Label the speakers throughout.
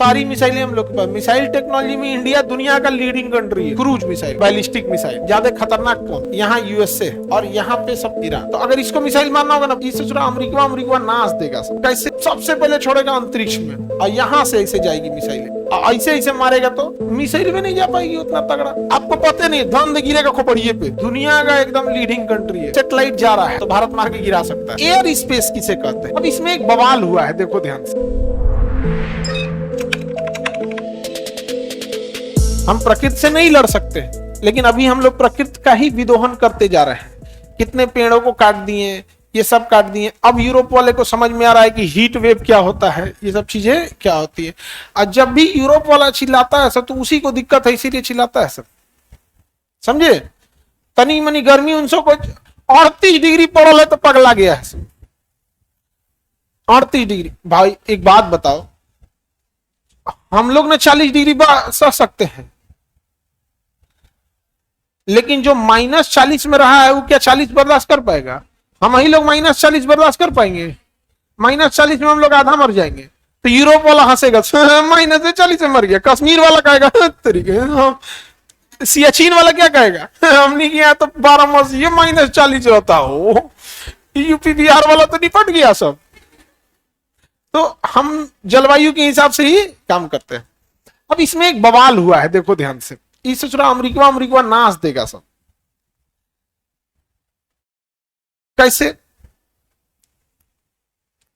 Speaker 1: सारी मिसाइलें हम लोग के पास। मिसाइल टेक्नोलॉजी में इंडिया दुनिया का लीडिंग कंट्री है। क्रूज मिसाइल, बैलिस्टिक मिसाइल, ज्यादा खतरनाक कौन? यहाँ यूएसए और यहाँ पे सब ईरान। तो अगर इसको मिसाइल मारना होगा ना, इससे छोड़ा अमेरिका नाश देगा। कैसे? सबसे पहले छोड़ेगा अंतरिक्ष में और यहाँ से ऐसे जाएगी मिसाइलें। ऐसे ऐसे मारेगा तो मिसाइल भी नहीं जा पाएगी उतना तगड़ा। आपको पता नहीं, धंध गिरेगा खोपड़िए पे। दुनिया का एकदम लीडिंग कंट्री है। सैटेलाइट जा रहा है तो भारत मार के गिरा सकता है। एयर स्पेस किसे कहते हैं? अब इसमें एक बवाल हुआ है, देखो ध्यान से। हम प्रकृति से नहीं लड़ सकते, लेकिन अभी हम लोग प्रकृति का ही विदोहन करते जा रहे हैं। कितने पेड़ों को काट दिए, ये सब काट दिए। अब यूरोप वाले को समझ में आ रहा है कि हीट वेव क्या होता है, ये सब चीजें क्या होती है। और जब भी यूरोप वाला चिल्लाता है सब, तो उसी को दिक्कत है, इसीलिए चिल्लाता है सब। समझे? तनी मनी गर्मी उनसे को 38 डिग्री पड़ल है तो पगला गया है सब। 38 डिग्री। भाई एक बात बताओ, हम लोग ना 40 डिग्री सह सकते हैं, लेकिन जो -40 में रहा है वो क्या 40 बर्दाश्त कर पाएगा? हम ही लोग -40 बर्दाश्त कर पाएंगे? -40 में हम लोग आधा मर जाएंगे। तो यूरोप वाला हंसेगा, -40 में मर गया। कश्मीर वाला कहेगा तरीके। सियाचिन वाला क्या कहेगा, हमने किया तो 12 मास ये -40 रहता हो। यूपी बिहार वाला तो निपट गया सब। तो हम जलवायु के हिसाब से ही काम करते हैं। अब इसमें एक बवाल हुआ है, देखो ध्यान से। इससे थोड़ा अमेरिका नाश देगा सब। कैसे?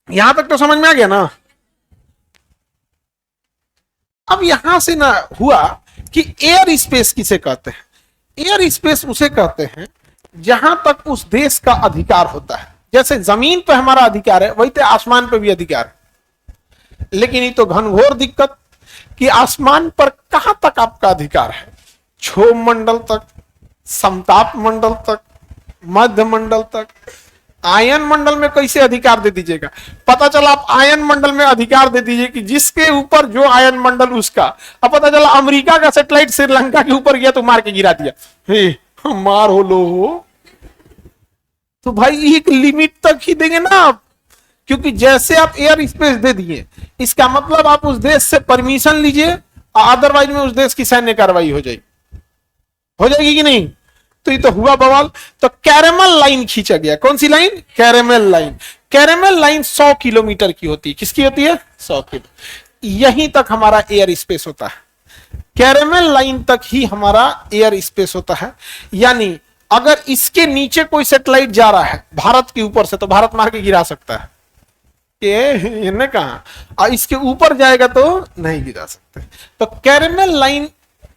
Speaker 1: यहां तक तो समझ में आ गया ना। अब यहां से ना हुआ कि एयर स्पेस किसे कहते हैं? एयर स्पेस उसे कहते हैं जहां तक उस देश का अधिकार होता है। जैसे जमीन पे हमारा अधिकार है, वही तो आसमान पे भी अधिकार है। लेकिन ये तो घनघोर दिक्कत कि आसमान पर कहां तक आपका अधिकार है? क्षोभ मंडल तक, समताप मंडल तक, मध्य मंडल तक। आयन मंडल में कैसे अधिकार दे दीजिएगा? पता चला आप आयन मंडल में अधिकार दे दीजिए कि जिसके ऊपर जो आयन मंडल उसका। अब पता चला अमेरिका का सैटेलाइट श्रीलंका के ऊपर गया तो मार के गिरा दिया। हे मार हो लो हो, तो भाई एक लिमिट तक ही देंगे ना आप। क्योंकि जैसे आप एयर स्पेस दे दिए, इसका मतलब आप उस देश से परमिशन लीजिए, अदरवाइज में उस देश की सैन्य कार्रवाई हो जाएगी कि नहीं? तो ये तो हुआ बवाल। तो कैरेमल लाइन खींचा गया। कौन सी line? Karman line. Karman line 100 kilometre की होती है। किसकी होती है? 100 किलोमीटर। यहीं तक हमारा एयर स्पेस होता है। कैरेमल लाइन तक ही हमारा एयर स्पेस होता है। यानी अगर इसके नीचे कोई सैटेलाइट जा रहा है भारत के ऊपर से, तो भारत मार के गिरा सकता है। ने कहा इसके ऊपर जाएगा तो नहीं गिरा सकते। तो कैरेमल लाइन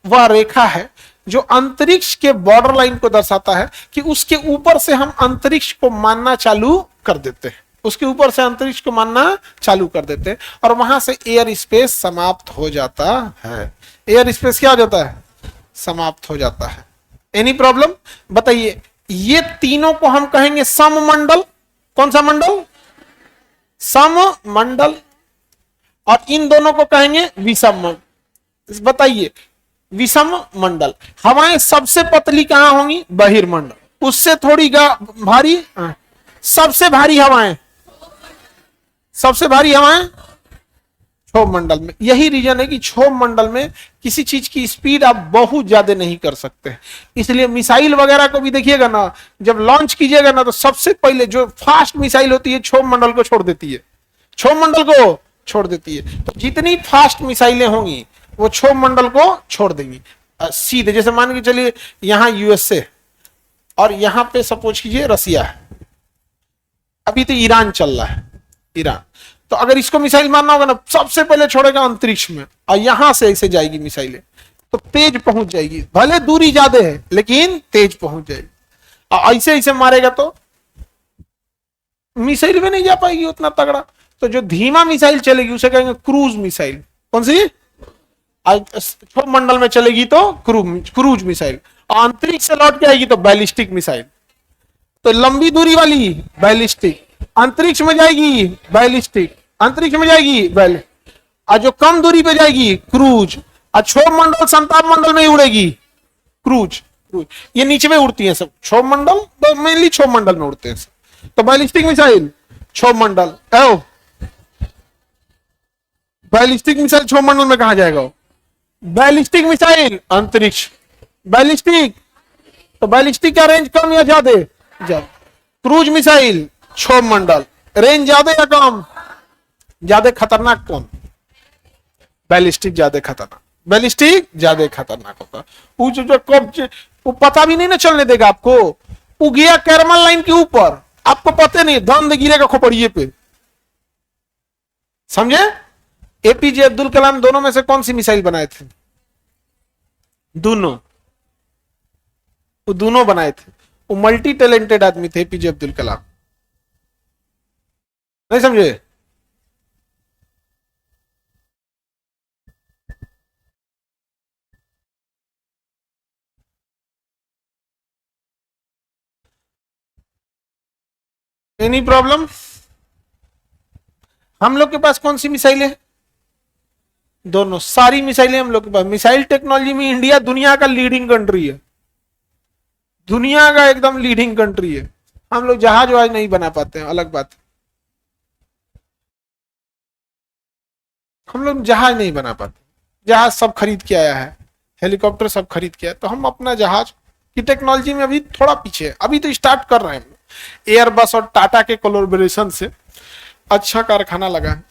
Speaker 1: वह रेखा है जो अंतरिक्ष के बॉर्डर लाइन को दर्शाता है कि उसके ऊपर से हम अंतरिक्ष को मानना चालू कर देते हैं। उसके ऊपर से अंतरिक्ष को मानना चालू कर देते हैं और वहां से एयर स्पेस समाप्त हो जाता है। एयर स्पेस क्या हो जाता है? समाप्त हो जाता है। Any problem? बताइए। ये तीनों को हम कहेंगे सममंडल। कौन सा मंडल? सममंडल। और इन दोनों को कहेंगे विषम मंडल। बताइए, विषम मंडल। हवाएं सबसे पतली कहां होंगी? बहिर्मंडल। उससे थोड़ी भारी, सबसे भारी हवाएं क्षोभ मंडल में। यही रीजन है कि क्षोभ मंडल में किसी चीज की स्पीड आप बहुत ज्यादा नहीं कर सकते। इसलिए मिसाइल वगैरह को भी देखिएगा ना, जब लॉन्च कीजिएगा ना, तो सबसे पहले जो फास्ट मिसाइल होती है क्षोभ मंडल को छोड़ देती है। क्षोभ मंडल को छोड़ देती है। तो जितनी फास्ट मिसाइलें होंगी वो क्षोभ मंडल को छोड़ देंगी सीधे। जैसे मान के चलिए यहां यूएसए और यहां पे सपोज कीजिए रसिया है। अभी तो ईरान चल रहा है, ईरान। तो अगर इसको मिसाइल मारना होगा ना, सबसे पहले छोड़ेगा अंतरिक्ष में और यहां से ऐसे जाएगी मिसाइलें, तो तेज पहुंच जाएगी। भले दूरी ज्यादा है लेकिन तेज पहुंच जाएगी। और ऐसे ऐसे मारेगा तो मिसाइल भी नहीं जा पाएगी उतना तगड़ा। तो जो धीमा मिसाइल चलेगी उसे कहेंगे क्रूज मिसाइल। कौन सी? क्षोभ मंडल में चलेगी तो क्रूज मिसाइल। अंतरिक्ष से लौट के आएगी तो बैलिस्टिक मिसाइल। तो लंबी दूरी वाली बैलिस्टिक, अंतरिक्ष में जाएगी बैलिस्टिक, अंतरिक्ष में जाएगी और जो कम दूरी पे जाएगी क्रूज। और क्षोभ मंडल समताप मंडल में ही उड़ेगी क्रूज। ये नीचे में उड़ती है सब। क्षोभ मंडल तो मेनली क्षोभ मंडल में उड़ते हैं सब। तो बैलिस्टिक मिसाइल क्षोभ मंडल। बैलिस्टिक मिसाइल क्षोभ मंडल में कहा जाएगा वो? बैलिस्टिक मिसाइल अंतरिक्ष, बैलिस्टिक तो बैलिस्टिक का रेंज कम या ज्यादा? ज्यादा। क्रूज मिसाइल क्षोभ मंडल, रेंज ज्यादा या कम? ज्यादा खतरनाक कौन? बैलिस्टिक ज्यादा खतरनाक, बैलिस्टिक ज्यादा खतरनाक होता है। जो कब वो पता भी नहीं ना चलने देगा आपको। वो गया कैरमल लाइन के ऊपर, आपको पता नहीं, धन गिरेगा खोपड़िए पे, समझे? एपीजे अब्दुल कलाम दोनों में से कौन सी मिसाइल बनाए थे? दोनों, वो दोनों बनाए थे। वो मल्टी टैलेंटेड आदमी थे एपीजे अब्दुल कलाम, नहीं समझे? Any problem? हम लोग के पास कौन सी मिसाइल है? दोनों, सारी मिसाइलें हम लोग के पास। मिसाइल टेक्नोलॉजी में इंडिया दुनिया का लीडिंग कंट्री है, दुनिया का एकदम लीडिंग कंट्री है। हम लोग जहाज वहाज नहीं बना पाते हैं, अलग बात है। हम लोग जहाज नहीं बना पाते, जहाज सब खरीद के आया है, हेलीकॉप्टर सब खरीद के आया, तो हम अपना जहाज की टेक्नोलॉजी में अभी थोड़ा पीछे है। अभी तो स्टार्ट कर रहे हैं हम एयरबस और टाटा के कोलैबोरेशन से, अच्छा कारखाना लगा है।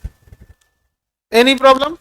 Speaker 1: Any problem?